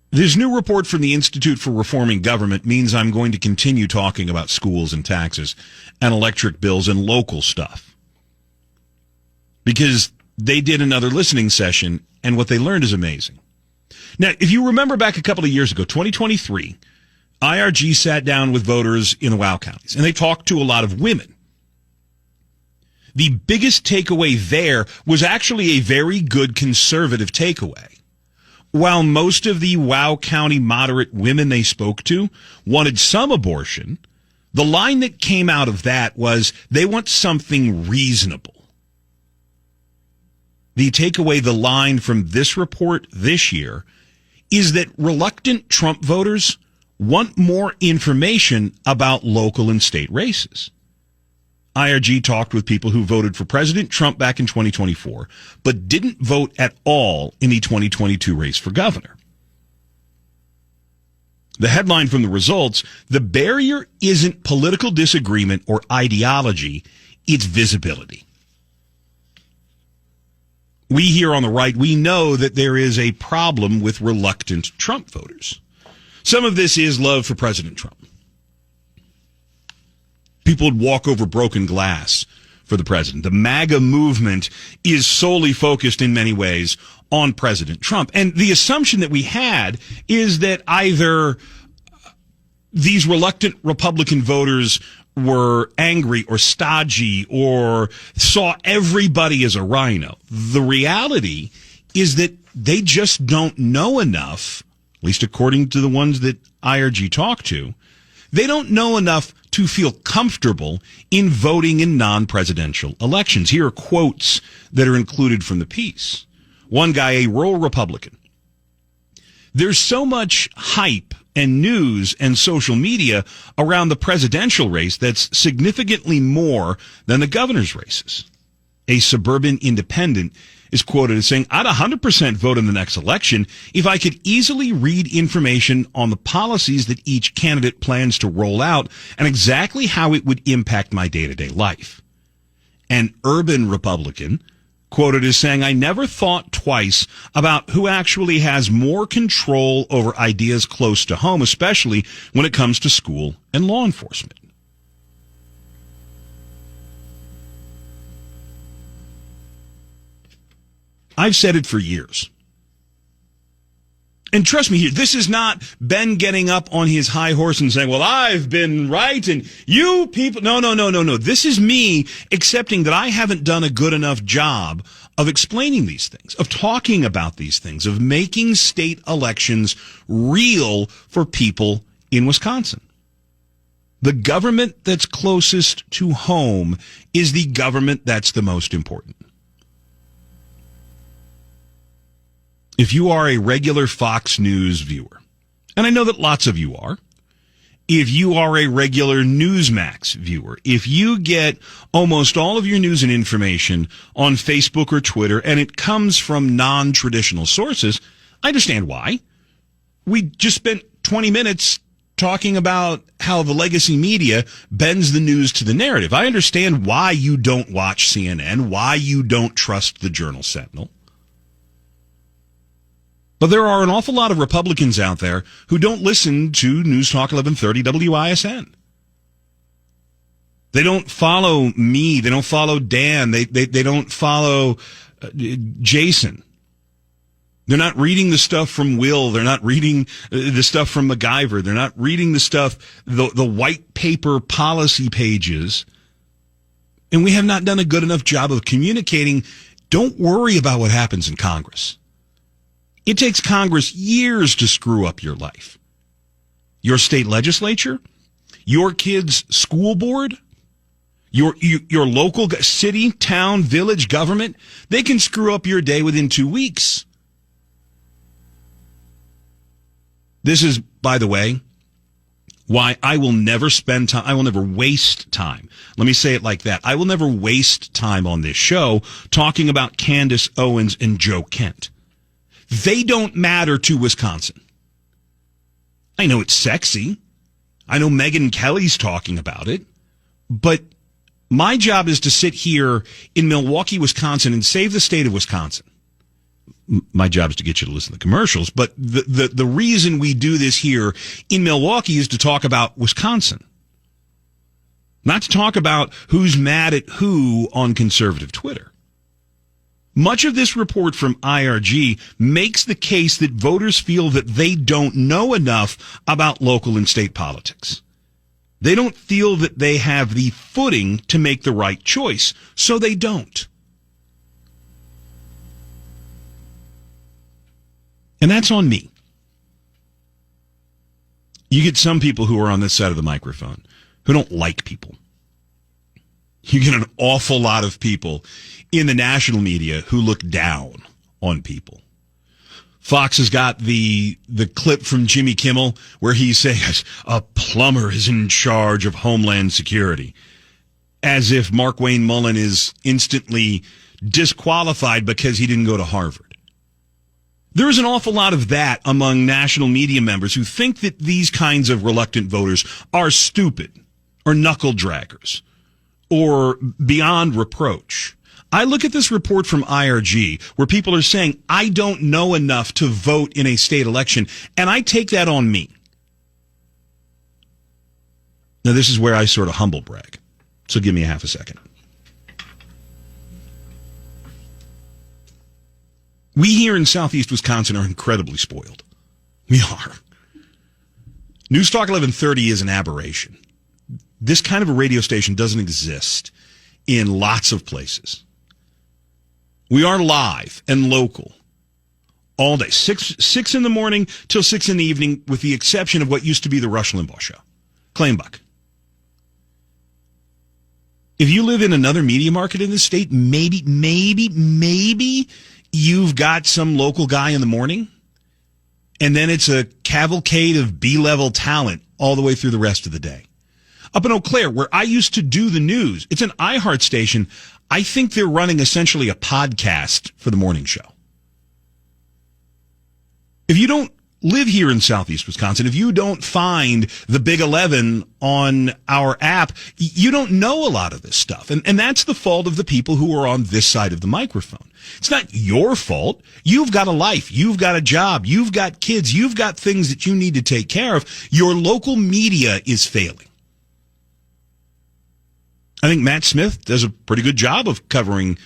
This new report from the Institute for Reforming Government means I'm going to continue talking about schools and taxes and electric bills and local stuff. Because they did another listening session, and what they learned is amazing. Now, if you remember back a couple of years ago, 2023, IRG sat down with voters in the WOW counties, and they talked to a lot of women. The biggest takeaway there was actually a very good conservative takeaway. While most of the WOW County moderate women they spoke to wanted some abortion, the line that came out of that was they want something reasonable. The takeaway, the line from this report this year, is that reluctant Trump voters want more information about local and state races. IRG talked with people who voted for President Trump back in 2024, but didn't vote at all in the 2022 race for governor. The headline from the results, the barrier isn't political disagreement or ideology, it's visibility. We here on the right, we know that there is a problem with reluctant Trump voters. Some of this is love for President Trump. People would walk over broken glass for the president. The MAGA movement is solely focused in many ways on President Trump. And the assumption that we had is that either these reluctant Republican voters were angry or stodgy or saw everybody as a rhino. The reality is that they just don't know enough, at least according to the ones that IRG talked to, they don't know enough to feel comfortable in voting in non-presidential elections. Here are quotes that are included from the piece. One guy, a rural Republican. There's so much hype and news and social media around the presidential race that's significantly more than the governor's races. A suburban independent is quoted as saying, I'd 100% vote in the next election if I could easily read information on the policies that each candidate plans to roll out and exactly how it would impact my day-to-day life. An urban Republican quoted as saying, I never thought twice about who actually has more control over ideas close to home, especially when it comes to school and law enforcement. I've said it for years. And trust me here, this is not Ben getting up on his high horse and saying, well, I've been right and you people. No. This is me accepting that I haven't done a good enough job of explaining these things, of talking about these things, of making state elections real for people in Wisconsin. The government that's closest to home is the government that's the most important. If you are a regular Fox News viewer, and I know that lots of you are, if you are a regular Newsmax viewer, if you get almost all of your news and information on Facebook or Twitter, and it comes from non-traditional sources, I understand why. We just spent 20 minutes talking about how the legacy media bends the news to the narrative. I understand why you don't watch CNN, why you don't trust the Journal-Sentinel. But there are an awful lot of Republicans out there who don't listen to News Talk 1130 WISN. They don't follow me. They don't follow Dan. They don't follow Jason. They're not reading the stuff from Will. They're not reading the stuff from MacGyver. They're not reading the stuff, the white paper policy pages. And we have not done a good enough job of communicating. Don't worry about what happens in Congress. It takes Congress years to screw up your life. Your state legislature, your kid's school board, your local city, town, village government, they can screw up your day within 2 weeks. This is, by the way, why I will never spend time, I will never waste time. Let me say it like that. I will never waste time on this show talking about Candace Owens and Joe Kent. They don't matter to Wisconsin. I know it's sexy. I know Megyn Kelly's talking about it. But my job is to sit here in Milwaukee, Wisconsin, and save the state of Wisconsin. my job is to get you to listen to the commercials, but the reason we do this here in Milwaukee is to talk about Wisconsin. Not to talk about who's mad at who on conservative Twitter. Much of this report from IRG makes the case that voters feel that they don't know enough about local and state politics. They don't feel that they have the footing to make the right choice, so they don't. And that's on me. You get some people who are on this side of the microphone who don't like people. You get an awful lot of people in the national media who look down on people. Fox has got the clip from Jimmy Kimmel where he says a plumber is in charge of Homeland Security, as if Mark Wayne Mullen is instantly disqualified because he didn't go to Harvard. There is an awful lot of that among national media members who think that these kinds of reluctant voters are stupid or knuckle draggers or beyond reproach. I look at this report from IRG where people are saying, I don't know enough to vote in a state election, and I take that on me. Now, this is where I sort of humble brag, so give me a half a second. We here in southeast Wisconsin are incredibly spoiled. We are. News Talk 1130 is an aberration. This kind of a radio station doesn't exist in lots of places. We are live and local all day, 6 in the morning till 6 in the evening, with the exception of what used to be the Rush Limbaugh show, Clay and Buck. If you live in another media market in the state, maybe you've got some local guy in the morning, and then it's a cavalcade of B-level talent all the way through the rest of the day. Up in Eau Claire, where I used to do the news, it's an iHeart station. I think they're running essentially a podcast for the morning show. If you don't live here in southeast Wisconsin, if you don't find the Big 11 on our app, you don't know a lot of this stuff. And that's the fault of the people who are on this side of the microphone. It's not your fault. You've got a life. You've got a job. You've got kids. You've got things that you need to take care of. Your local media is failing. I think Matt Smith does a pretty good job of covering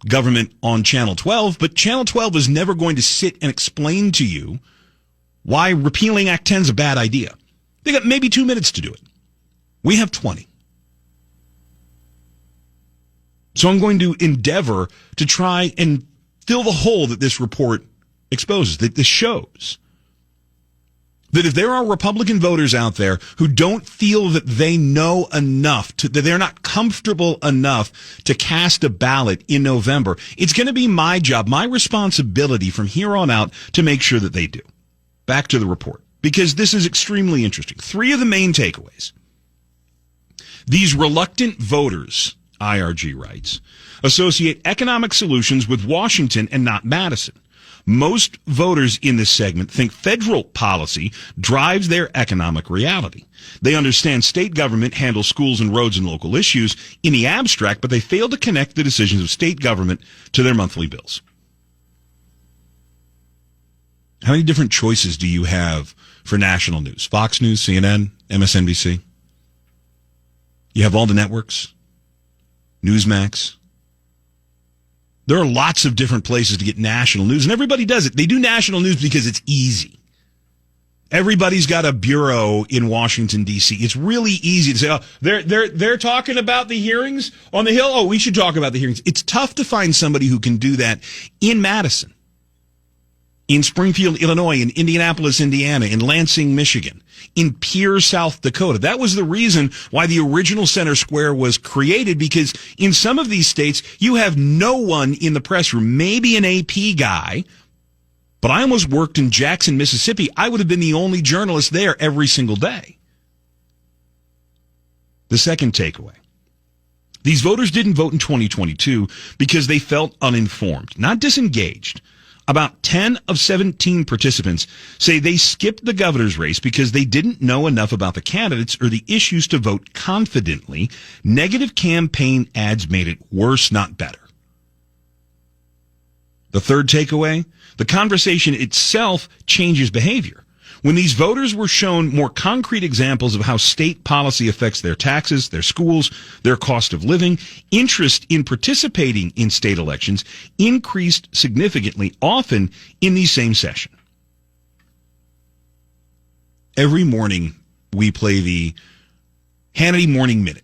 government on Channel 12, but Channel 12 is never going to sit and explain to you why repealing Act 10 is a bad idea. They got maybe 2 minutes to do it. We have 20. So I'm going to endeavor to try and fill the hole that this report exposes, that this shows. That if there are Republican voters out there who don't feel that they know enough, that they're not comfortable enough to cast a ballot in November, it's going to be my job, my responsibility from here on out to make sure that they do. Back to the report, because this is extremely interesting. 3 of the main takeaways. These reluctant voters, IRG writes, associate economic solutions with Washington and not Madison. Most voters in this segment think federal policy drives their economic reality. They understand state government handles schools and roads and local issues in the abstract, but they fail to connect the decisions of state government to their monthly bills. How many different choices do you have for national news? Fox News, CNN, MSNBC? You have all the networks, Newsmax. There are lots of different places to get national news, and everybody does it. They do national news because it's easy. Everybody's got a bureau in Washington, D.C. It's really easy to say, oh, they're talking about the hearings on the Hill. Oh, we should talk about the hearings. It's tough to find somebody who can do that in Madison, in Springfield, Illinois, in Indianapolis, Indiana, in Lansing, Michigan, in Pierre, South Dakota. That was the reason why the original Center Square was created, because in some of these states, you have no one in the press room, maybe an AP guy, but I almost worked in Jackson, Mississippi. I would have been the only journalist there every single day. The second takeaway. These voters didn't vote in 2022 because they felt uninformed, not disengaged. About 10 of 17 participants say they skipped the governor's race because they didn't know enough about the candidates or the issues to vote confidently. Negative campaign ads made it worse, not better. The third takeaway, the conversation itself changes behavior. When these voters were shown more concrete examples of how state policy affects their taxes, their schools, their cost of living, interest in participating in state elections increased significantly, often in the same session. Every morning, we play the Hannity Morning Minute.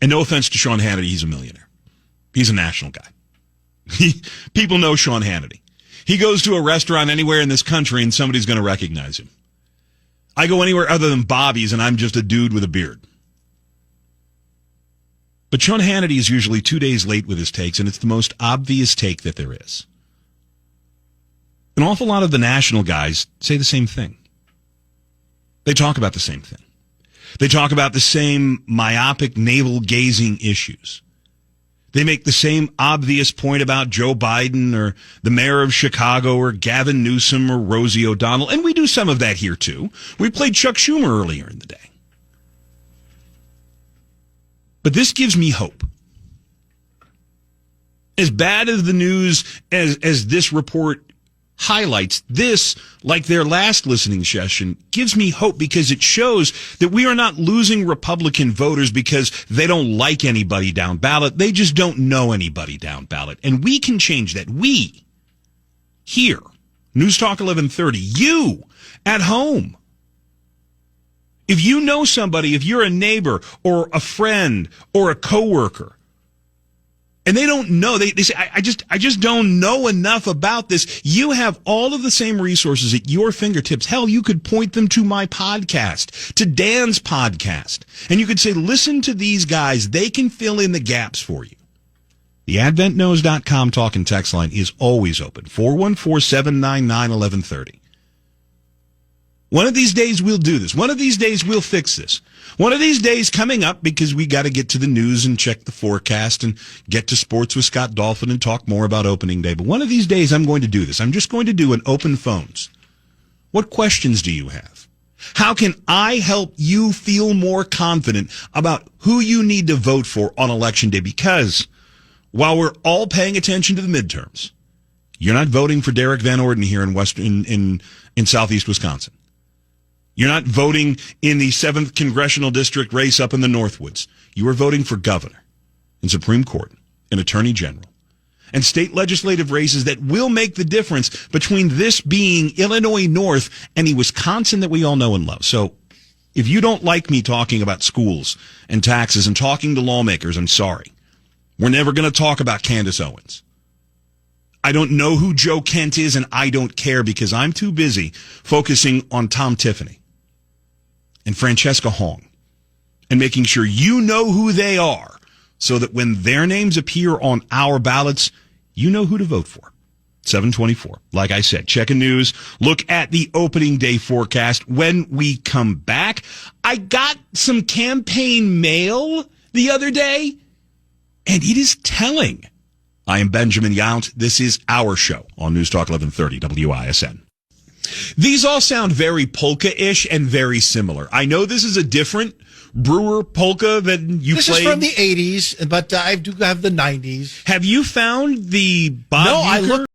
And no offense to Sean Hannity, he's a millionaire. He's a national guy. People know Sean Hannity. He goes to a restaurant anywhere in this country and somebody's going to recognize him. I go anywhere other than Bobby's and I'm just a dude with a beard. But Sean Hannity is usually 2 days late with his takes, and it's the most obvious take that there is. An awful lot of the national guys say the same thing. They talk about the same thing. They talk about the same myopic, navel-gazing issues. They make the same obvious point about Joe Biden or the mayor of Chicago or Gavin Newsom or Rosie O'Donnell. And we do some of that here, too. We played Chuck Schumer earlier in the day. But this gives me hope. As bad as the news as this report highlights, this, like their last listening session, gives me hope because it shows that we are not losing Republican voters because they don't like anybody down ballot. They just don't know anybody down ballot. And we can change that. We, here, News Talk 1130, you at home. If you know somebody, if you're a neighbor or a friend or a coworker, and they don't know, they say, I just don't know enough about this. You have all of the same resources at your fingertips. Hell, you could point them to my podcast, to Dan's podcast. And you could say, listen to these guys. They can fill in the gaps for you. The AdventKnows.com talk and text line is always open. 414-799-1130. One of these days we'll do this. One of these days we'll fix this. One of these days coming up, because we got to get to the news and check the forecast and get to sports with Scott Dolphin and talk more about opening day. But one of these days I'm going to do this. I'm just going to do an open phones. What questions do you have? How can I help you feel more confident about who you need to vote for on Election Day? Because while we're all paying attention to the midterms, you're not voting for Derek Van Orden here in southeast Wisconsin. You're not voting in the 7th Congressional District race up in the Northwoods. You are voting for governor and Supreme Court and Attorney General and state legislative races that will make the difference between this being Illinois North and the Wisconsin that we all know and love. So if you don't like me talking about schools and taxes and talking to lawmakers, I'm sorry. We're never going to talk about Candace Owens. I don't know who Joe Kent is, and I don't care because I'm too busy focusing on Tom Tiffany and Francesca Hong, and making sure you know who they are so that when their names appear on our ballots, you know who to vote for. 724. Like I said, check the news. Look at the opening day forecast. When we come back, I got some campaign mail the other day, and it is telling. I am Benjamin Yount. This is our show on News Talk 1130 WISN. These all sound very polka-ish and very similar. I know this is a different Brewer polka than you played. This is from the 80s, but I do have the 90s. Have you found the Bob Uecker?